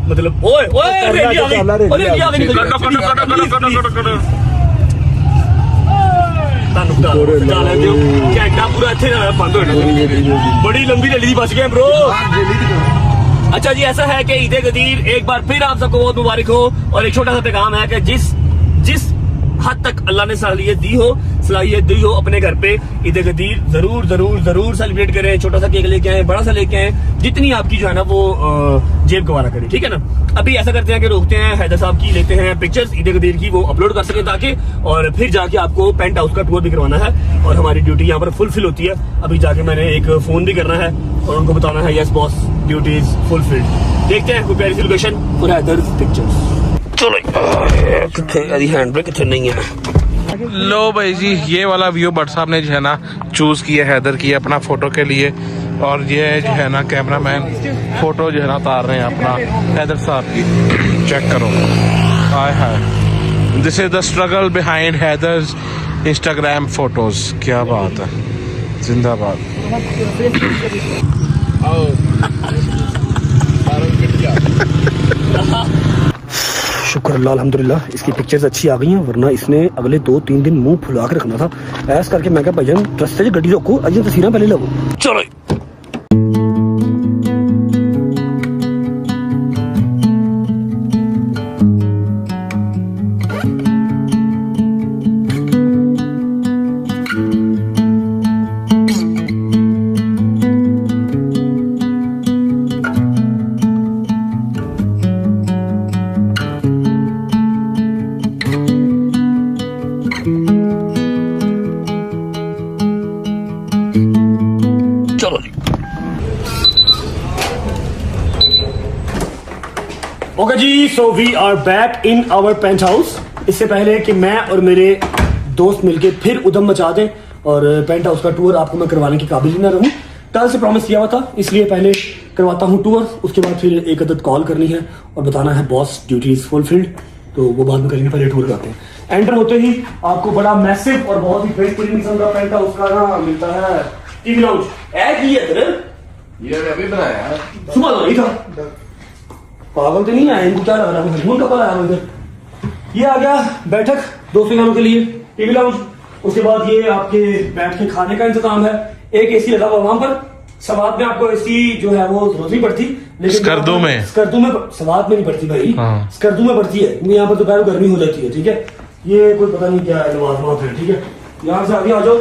मतलब ओए ओए रेडी आ गई, ओए रेडी आ गई, घंटा पूरा इतने बंद हो, बड़ी लंबी रैली बच गए ब्रो। अच्छा जी, ऐसा है कि ईद गदीर एक बार फिर आप सबको बहुत मुबारक हो। और एक छोटा सा पैगाम है कि जिस हद तक अल्लाह ने सलाहियत दी हो अपने घर पे ईद गदीर जरूर जरूर जरूर सेलिब्रेट करें। छोटा सा केक लेके आए, बड़ा सा लेके आए, जितनी आपकी जो है ना वो जेब गवारा करे, ठीक है ना। अभी ऐसा करते हैं कि रोकते हैं हैदर साहब की, लेते हैं पिक्चर्स ईद गदीर की, वो अपलोड कर सके ताकि, और फिर जाके आपको पेंट हाउस का टूर भी करवाना है। और हमारी ड्यूटी यहाँ पर फुलफिल होती है। अभी जाके मैंने एक फोन भी करना है और उनको बताना है यस बॉस ड्यूटीज फुलफिल्ड। देखते हैं कोई प्यारी सी लोकेशन फॉर हैदर पिक्चर्स। चलो कितने हैंड ब्रेक कितने नहीं है। लो भाई जी, ये वाला व्यू भट्ट साहब ने जो है ना चूज किया हैदर की अपना फोटो के लिए। और ये जो है ना कैमरामैन फोटो जो है ना उतार रहे हैं अपना हैदर साहब की। चेक करो, hi hi, this is the struggle behind Haider's Instagram photos. क्या बात है, जिंदाबाद। शुक्र अल्लाह अल्हम्दुलिल्लाह, इसकी पिक्चर्स अच्छी आ गई हैं, वरना इसने अगले 2-3 दिन मुंह फुला के रखना था। ऐसा करके मैं क्या भाईजान रस्ते से गड्डी रोको, अजी तस्वीरें पहले लगो। चलो ओके जी, so we are back in our paint house. इससे पहले कि मैं और मेरे दोस्त मिलके फिर उधम मचा दें और पेंट हाउस का टूर आपको मैं करवाने के काबिल ही ना रहूं, कल से प्रॉमिस किया हुआ था, इसलिए पहले करवाता हूं टूर, उसके बाद फिर एक अदद कॉल करनी है और बताना है बॉस ड्यूटीज फुलफिल्ड, तो वो बाद में करेंगे। पहले टूर करते हैं। एंटर होते ही आपको बड़ा मैसिव और बहुत ही बेहतरीन किस्म का पेंट हाउस का ना मिलता है टीवी लाउंज। ऐड की है ये अभी बनाया, सुबह तो नहीं था, पागल तो नहीं है, इनको क्या लग रहा है का पता है इधर। ये आ गया बैठक दोस्तों गानों के लिए, टीवी लाउंज। उसके बाद ये आपके बैठ के खाने का इंतजाम है, एक एसी लगा हुआ वहां पर। सवाद में आपको एसी जो है वो जरूरत नहीं पड़ती, लेकिन स्कर्दू में सवाद में नहीं पड़ती भाई, स्कर्दू में पड़ती है, क्योंकि यहाँ पर दोपहर गर्मी हो जाती है, ठीक है। ये कोई पता नहीं क्या है, नवाज है, ठीक है। यहाँ से आगे आ जाओ।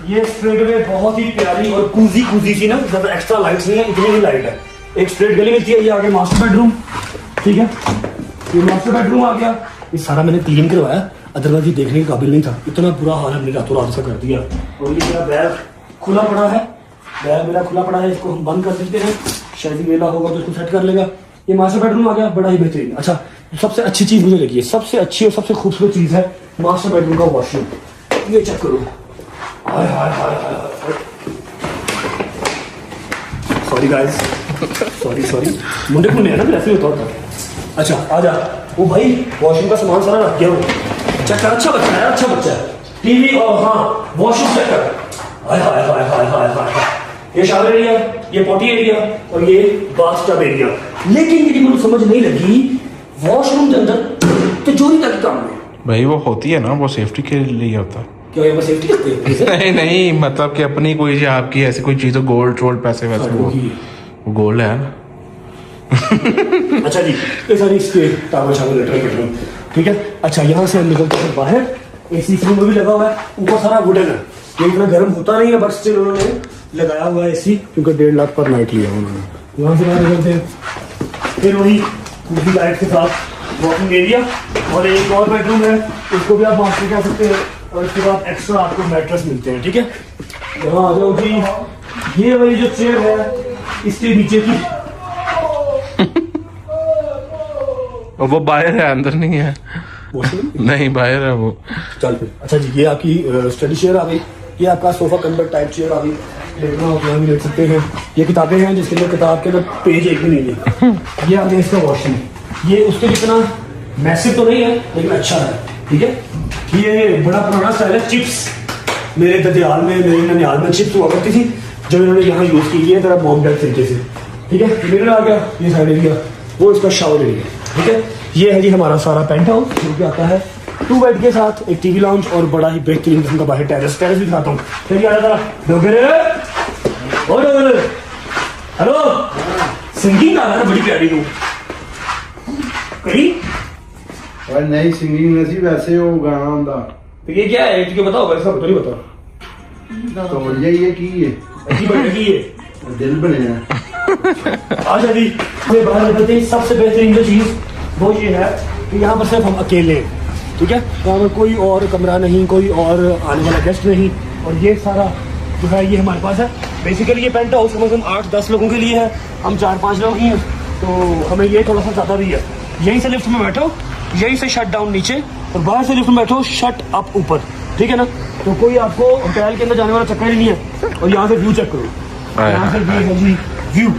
ये स्ट्रेट वे बहुत ही प्यारी और कूजी सी ना, ज्यादा एक्स्ट्रा लाइट्स नहीं है, इतनी ही लाइट है। एक स्ट्रेट गली मिलती है। ये आगे मास्टर बेडरूम, ठीक है, ये मास्टर बेडरूम आ गया। ये सारा मैंने क्लीन करवाया, अदरवाइज ये देखने के काबिल नहीं था, इतना बुरा हाल हमने रातों रात से कर दिया। और ये मेरा बैग खुला पड़ा है, बैग मेरा खुला पड़ा है, इसको हम बंद कर देते हैं, शायद ही वेला होगा तो इसको सेट कर लेगा। ये मास्टर बेडरूम आ गया, बड़ा ही बेहतरीन। अच्छा, सबसे अच्छी चीज मुझे लगी है, सबसे अच्छी और सबसे खूबसूरत चीज है मास्टर बेडरूम का वॉशरूम। ये चेक करो, हाय हाय हाय हाय, सॉरी गाइस, सॉरी मुंडे को नहीं है ना, फिर ऐसे होता है। अच्छा आ जा, वो भाई वॉशरूम का सामान सारा रख गया हो, चेक कर, अच्छा बच्चा है, अच्छा बच्चा है। टीवी और हाँ वॉशरूम चेक कर, हाय हाय हाय हाय हाय हाय। ये शावर एरिया, ये पोटी एरिया और ये बाथटब एरिया। लेकिन मेरी मुझे समझ नहीं लगी, वॉशरूम के अंदर तिजोरी तक काम है भाई, वो होती है ना, वो सेफ्टी के लिए होता है। क्या ये सेफ्टी करते हैं? नहीं मतलब कि अपनी कोई आपकी ऐसी कोई चीज हो, गोल्ड पैसे वैसे, वो गोल्ड है ना। अच्छा जी, ये सारी इसके टावर शावर लेटर, ठीक है। अच्छा, यहाँ से हम निकलते हैं बाहर। एसी रूम में भी लगा हुआ है, ऊपर सारा वुडन है, ये इतना गर्म होता नहीं है, बट स्टिल उन्होंने लगाया हुआ है एसी, क्योंकि 1.5 लाख पर नाइट लिया उन्होंने। यहाँ से बाहर निकलते हैं, फिर वही लाइट के साथ वॉकिंग एरिया और एक और बेडरूम है, उसको भी आप मास्टर कह सकते हैं। और इसके बाद एक्स्ट्रा आपको मैट्रेस मिलते हैं, ठीक है। यहाँ आ जाओ जी, ये वाली जो चेयर है इसके नीचे की वो बाहर है, अंदर नहीं है। नहीं बाहर है वो। चल फिर। अच्छा जी, ये आपकी स्टडी चेयर आ गई, ये आपका सोफा कम्बल टाइप चेयर आ गई, लेटना हो यहाँ भी लेट सकते हैं। ये किताबें हैं जिसके अंदर किताब के अंदर पेज एक भी नहीं है। ये आ गया इसका वॉशरूम, ये उसके जितना मैसिव तो नहीं है लेकिन अच्छा है, ठीक है। ये बड़ा पुराना स्टाइल है, चिप्स मेरे ददियाल में, मेरे ननियाल में चिप्स हुआ करती थी जो इन्होंने यहाँ यूज की है, जरा मॉम डैड तरीके से, ठीक है। मिरर आ गया, ये साइड एरिया, वो इसका शावर एरिया, ठीक है। ये है जी हमारा सारा पेंट हाउस जो कि आता है 2 बेड के साथ, एक टीवी लाउंज और बड़ा ही बेहतरीन किस्म का बाहर टेरेस भी दिखाता हूँ। चलिए आ जरा डोगरे, ओ डोगरे, हेलो, सिंगिंग आ रहा है बड़ी प्यारी तू कहीं। और नहीं सिंगिंग नहीं वैसे वो गाना होता। तो ये क्या है, तुझे बताओ, वैसा तो नहीं बता। तो यही है कि ये अच्छी बने की ये दिल बने हैं। अच्छा जी, ये बाहर निकलते ही सबसे बेहतरीन जो चीज वो ये है कि यहाँ पर सिर्फ हम अकेले हैं, ठीक है। यहाँ पर कोई और कमरा नहीं, कोई और आने वाला गेस्ट नहीं, और ये सारा जो है ये हमारे पास है। बेसिकली ये पेंट हाउस कम से कम 8-10 लोगों के लिए है, हम 4-5 लोग ही हैं, तो हमें ये थोड़ा सा ज़्यादा भी है। यहीं से लिफ्ट में बैठो, यहीं से शट डाउन नीचे, और बाहर से लिफ्ट में बैठो शट अप ऊपर, ठीक है ना। तो कोई आपको होटल के अंदर जाने वाला चक्कर ही नहीं है। और यहाँ से व्यू चेक करो, यहाँ से व्यू है जी, व्यू।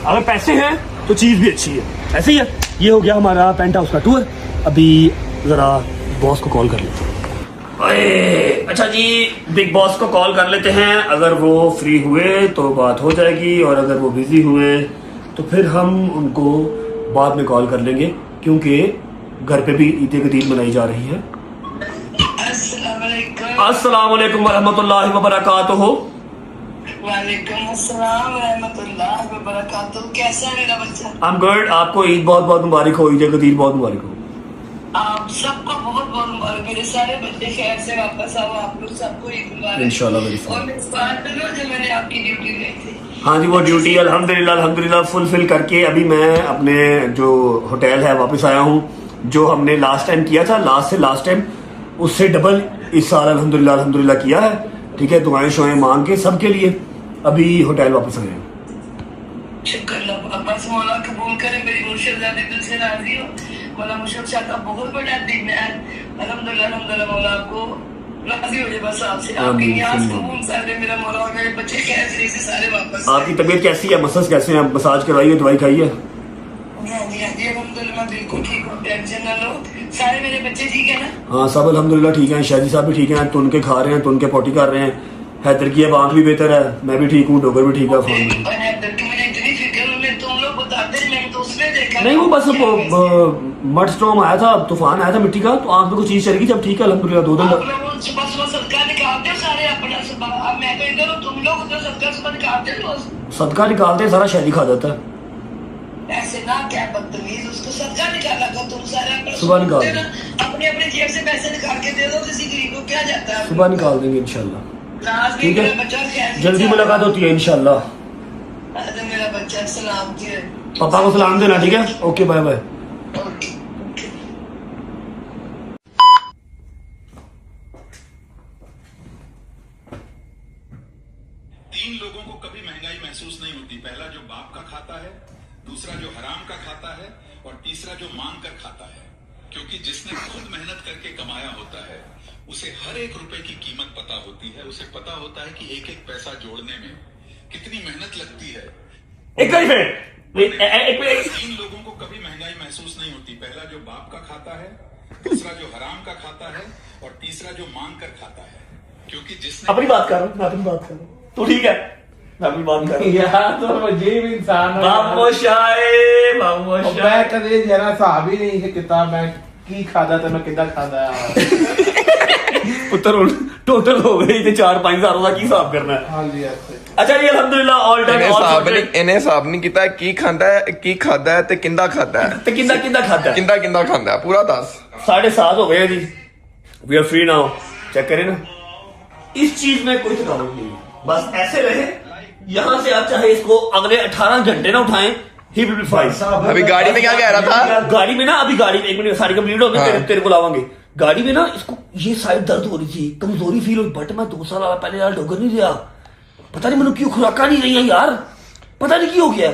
अगर पैसे हैं तो चीज़ भी अच्छी है, ऐसे ही है। ये हो गया हमारा पेंट हाउस का टूर। अभी ज़रा बॉस को कॉल कर लेते हैं। अच्छा जी, बिग बॉस को कॉल कर लेते हैं, अगर वो फ्री हुए तो बात हो जाएगी, और अगर वो बिजी हुए तो फिर हम उनको बाद में कॉल कर लेंगे, क्योंकि घर पे भी ईद गदीर मनाई जा रही है। अस्सलाम वालेकुम वरहमतुल्लाहि वबरकातुहू। वालेकुम अस्सलाम रहमतुल्लाह व बरकातुहू। कैसा है मेरा बच्चा? I am good. आपको ईद बहुत बहुत मुबारक हो, ईद गदीर बहुत मुबारक हो। आप सबको बहुत बहुत मुबारक। मेरे सारे बच्चे खैर से वापस आओ, आप लोग सबको ईद मुबारक इंशाल्लाह। और मैं इस बात पे जो मैंने आपकी ड्यूटी ली थी, हाँ जी, वो ड्यूटी अल्हम्दुलिल्लाह फुलफिल करके अभी मैं अपने जो होटल है वापस आया हूँ। जो हमने लास्ट टाइम किया था, लास्ट टाइम उससे डबल इस साल अल्हम्दुलिल्लाह किया है, ठीक है। दुआएं शुआएं मांग के सबके लिए अभी होटल वापस आए हैं। शुक्र अल्लाह से, मौला कबूल करे। मेरी मुर्शिदादी दिल से राजी हो। मौला मुर्शिद शाह का बहुत बड़ा दिन है, अल्हम्दुलिल्लाह मौला आपको राजी हो जाए बस आपसे। आपकी न्याज कबूल सारे मेरा मौला, और मेरे बच्चे कैसे से सारे वापस। आपकी तबीयत कैसी है, मसल्स कैसे हैं, मसाज करवाई है, दवाई खाई है? हाँ जी अल्हम्दुलिल्लाह बिल्कुल ठीक हो, टेंशन ना लो। सारे मेरे बच्चे ठीक है ना? हाँ सब अल्हम्दुलिल्लाह ठीक हैं। शादी साहब भी ठीक हैं, तुन के खा रहे हैं, तुन के पोटी कर रहे हैं। हैदर की अब आँख भी बेहतर है, मैं भी ठीक हूँ, डोगर भी ठीक है। हैदर की मुझे इतनी फिक्र है, तुम लोग बताते, मैंने तो उसमें देखा नहीं, वो बस मड स्टॉर्म आया था, तूफान आया था मिट्टी का, तो आँख में कुछ चीज चल गई, जब ठीक है अल्हम्दुलिल्लाह। 2 दिन सुबह सदका निकालते हो सारे अपना सुबह। अब मैं तो इधर हूँ, तुम लोग उधर सदका सुबह निकालते हो रोज? सदका निकालते हैं, सारा शहरी खा जाता है। ऐसे ना, क्या बदतमीज, उसको सदका निकाला कर तुम सारे अपना सुबह निकाल देना, अपने अपने जेब से पैसे निकाल के दे दो, किसी गरीब को क्या जाता है। सुबह निकाल देंगे इंशाल्लाह, नाज भी ठीक मेरा है। बच्चा खैर जल्दी मुलाकात होती है इंशाल्लाह। अरे मेरा बच्चा सलाम किए, पापा को सलाम देना, ठीक है। Okay bye bye. ओके। तीन लोगों को कभी महंगाई महसूस नहीं होती। पहला जो बाप का खाता है, दूसरा जो हराम का खाता है, और तीसरा जो मांग कर खाता है। क्योंकि जिसने खुद मेहनत करके कमाया होता है उसे हर एक रुपए की कीमत पता होती है। उसे पता होता है कि एक एक पैसा जोड़ने में कितनी मेहनत लगती है। तीन लोगों को कभी महंगाई महसूस नहीं होती। पहला जो बाप का खाता है, दूसरा जो हराम का खाता है, और तीसरा जो मांग कर खाता है। क्योंकि जिसने अपनी बात कर, मैं अपनी बात कर, तू ठीक है, मैं अपनी बात कर यार। तो अजीब इंसान मैं कदे जरा साहब ही नहीं किता मैं की खादा तो मैं किदा खादा पुत्र टोटल हो गई ते 4-5 हज़ार का की हिसाब करना है। हाँ जी अच्छा जी अल्हम्दुलिल्लाह ऑल टाइम इन्हें हिसाब नहीं किता की खादा है ते किंदा खाता है ते किंदा खाता है पूरा 10 7:30 हो गए जी। We are free now. Check करें ना, इस चीज में कोई थकावट नहीं है, बस ऐसे रहे। यहाँ से आप चाहे इसको अगले 18 घंटे ना उठाएं, ही विल बी फाइन। अभी गाड़ी में क्या कह रहा था? गाड़ी में ना, अभी गाड़ी 1 मिनट सारी कंप्लीट हो गई, तेरे को लावांगे। गाड़ी में ना इसको ये साइड दर्द हो रही थी, कमजोरी फील हुई, बट मैं 2 साल पहले यार डोगर नहीं रहा, पता नहीं मैंने क्यों खुराका नहीं रही है यार, पता नहीं की हो गया।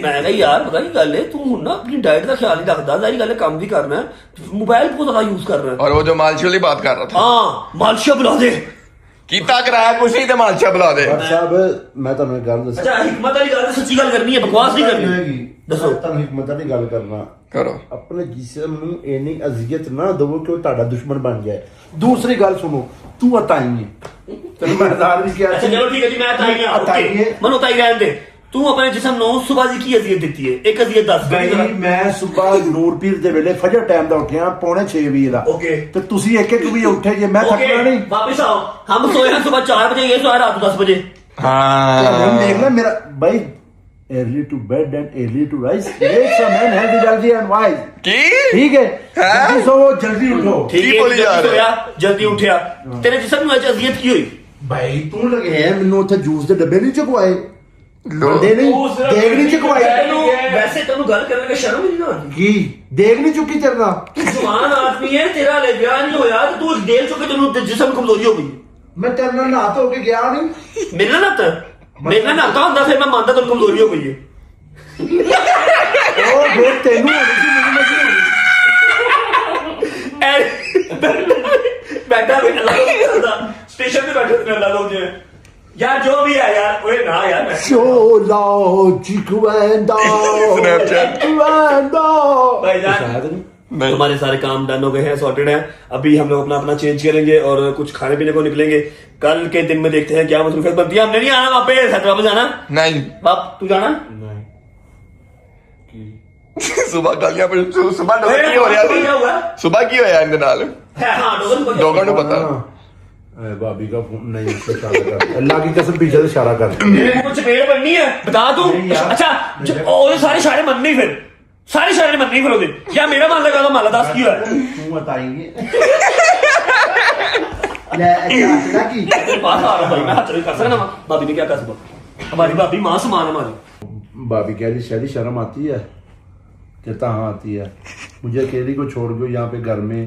मैं कहा यार पता नहीं गल है तू ना अपनी डाइट का ख्याल नहीं रखता, सारी गल काम भी करना है, मोबाइल बहुत ज्यादा यूज कर रहा है। और वो जो मालशी वाली बात कर रहा था, हाँ मालशिया बुला दे, कीता कराया कुछ नहीं, तो मालशिया बुला दे। साहब मैं ਤੁਹਾਨੂੰ ਗੱਲ ਦੱਸਾਂ, अच्छा हिकमत वाली गल सच्ची गल करनी है, बकवास नहीं करनी। दसो ਤੁਹਾਨੂੰ ਹਿਕਮਤ ਦੀ ਗੱਲ ਕਰਨਾ, करो। ਆਪਣੇ ਜਿਸਮ ਨੂੰ ਇੰਨੀ ਅਜ਼ੀਅਤ ਨਾ ਦਿਵੋ ਕਿ ਉਹ ਤੁਹਾਡਾ ਦੁਸ਼ਮਣ ਬਣ ਜਾਏ। ਦੂਸਰੀ ਗੱਲ ਸੁਣੋ, ਤੂੰ ਅਤਾਈ ਹੈ, ਤੈਨੂੰ ਮੈਂ ਹਜ਼ਾਰ ਵੀ ਕਿਹਾ अच्छा चलो ठीक है जी, मैं अताई हां, अताई है। मनो अताई रहने दे। तू अपने जिस्म नो सुबह की अजियत देती है, एक अजियत दस ਬਈ ਮੈਂ ਸਵੇਰ ਨੂਰਪੀਰ ਦੇ ਵੇਲੇ ਫਜਰ ਟਾਈਮ ਦਾ ਉੱਠਿਆ 5:45 ਦਾ, ओके ਤੇ ਤੁਸੀਂ 1-1 ਵਜੇ ਉੱਠੇ ਜੇ, ਮੈਂ ओके ਥੱਕਣਾ ਨਹੀਂ। वापस आओ, हम सोए हैं सुबह 4 बजे, ये सोया रात को 10 बजे। ਹੁਣ ਦੇਖ ਲੈ ਮੇਰਾ ਬਈ, early to bed and early to rise makes a man healthy, jolly and wise। की ठीक है, जल्दी सोओ जल्दी उठो। ठीक की है बोली जा जल्दी रहे सोया जल्दी उठिया, तेरे जिस्म में आज अजियत की हुई? ਭਾਈ ਤੂੰ ਲਗੇ ਮੈਨੂੰ ਉੱਥੇ ਜੂਸ ਦੇ ਡੱਬੇ ਨਹੀਂ ਚੁਕਵਾਏ, ਬੰਦੇ ਨਹੀਂ ਦੇਗ ਨਹੀਂ ਚੁਕਵਾਈ, वैसे तेन गल करने का शर्म ही नहीं आती? ਕੀ ਦੇਗ ਨਹੀਂ ਚੁੱਕੀ ਚਰਨਾ? तू जवान आदमी है, तेरा ले ब्याह नहीं होया तो तू देर चुके तेन जिस्म कमजोरी हो गई। ਮੈਂ ਤੇਰੇ ਨਾਲ ਨਹਾ ਧੋ ਕੇ ਗਿਆ ਨਹੀਂ, मेरे ना नाता मेरे ना नाता होंदा फिर मैं मानता तेन कमजोरी हो गई है। ਉਹ ਫਿਰ ਤੈਨੂੰ ਹੋਣੀ ਸੀ, ਮੈਨੂੰ ਨਹੀਂ ਹੋਣੀ। बैठा स्टेशन पे बैठे थे अल्लाह लोग यार, जो भी है यार, ओए ना यार Solo Chicuendo Snapchat। भाईजान हमारे सारे काम डन हो गए हैं, सॉर्टेड हैं। अभी हम लोग अपना चेंज करेंगे और कुछ खाने पीने को निकलेंगे। कल के दिन में देखते हैं क्या मसरूफियत बनती है। हमने नहीं आना वापस, वापस जाना नहीं, बाप तू जाना सुबह गालियां पर सुबह डोगर की हो रहा क्या हुआ? सुबह की होया इनके नाल हाँ डोगर ਨੂੰ पता भाभी का फोन नहीं, उसको इशारा कर, अल्लाह की कसम पीछे से इशारा कर। कुछ पेड़ बननी है बता तू। अच्छा और सारे शायरे मन नहीं, फिर सारे शायरे मन नहीं, फिर ओदे या मेरा मन लगा तो माला दास की है तू बताएंगे ले अच्छा की तेरे पास आ रहा भाई, मैं हाथ कर सकता ना। भाभी ने क्या कहा सुबह? हमारी भाभी मां समान हमारी। भाभी कह रही शहरी शर्म आती है, कहता हाँ आती है। मुझे अकेली को छोड़ दो यहाँ पे, घर में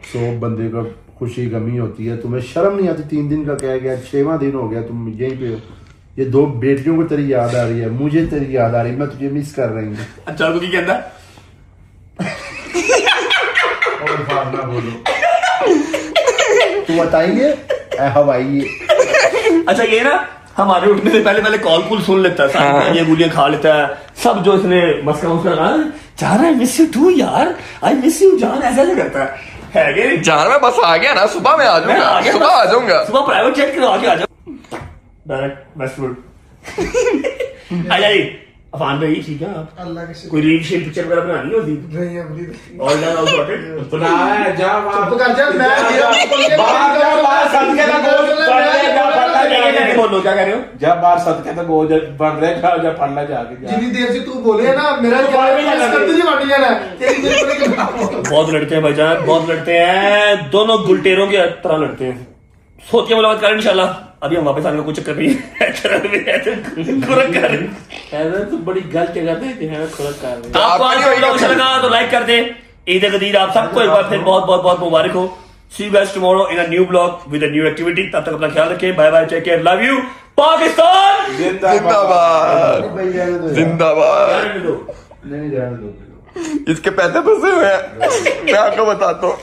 100 बंदे का खुशी गमी होती है, तुम्हें शर्म नहीं आती? 3 दिन का कह गया, 6वां दिन हो गया, तुम यहीं पे हो। ये 2 बेटियों को तेरी याद आ रही है, मुझे तेरी याद आ रही है, मैं तुझे मिस कर रही हूँ। अच्छा तू की कहता और बात ना बोलो, तू बताएंगे ऐ हवाई। अच्छा ये ना हमारे उठने से पहले पहले कॉल कूल सुन लेता है, सारी ये गोलियां खा लेता है सब, जो इसने मस्का मुस्का कहा, जान आई मिस यू टू यार, आई मिस यू जान, ऐसा नहीं करता है कि जान मैं बस आ गया ना, सुबह मैं आ जाऊंगा, सुबह आ जाऊंगा, सुबह प्राइवेट जेट करवा के आ जाओ डायरेक्ट वेस्टवुड। आ जाइए अफान भाई, ठीक है आप? अल्लाह के कोई रील शील पिक्चर वगैरह बनानी होती? नहीं अभी ऑल डन ऑल सॉर्टेड। बनाया जा चुप कर जा, मैं बाहर जा, बाहर सदके का गोश्त बढ़ रहा है, बोलो क्या कह रहे हो? जब बाहर सदके का गोश्त बढ़ रहा है, जब पढ़ना जाके जितनी देर से तू बोले ना मेरा बहुत लड़ते हैं भाईजान, बहुत लड़ते हैं, दोनों गुलटेरों की तरह लड़ते हैं। सोच के मुलाकात करें इंशाल्लाह। अभी हम वापस आने का कुछ चक्कर नहीं है। तो बड़ी गलत करते हैं, खुद कर आपको आज वीडियो अच्छा लगा तो लाइक कर दे। ईद गदीर आप सबको एक बार फिर बहुत बहुत बहुत मुबारक हो। See you guys tomorrow in a new blog with a new activity. तब तक अपना ख्याल रखें, bye bye, take care, love you Pakistan जिंदाबाद जिंदाबाद। नहीं रहने दो, इसके पैसे फंसे हुए हैं, मैं आपको बताता हूँ।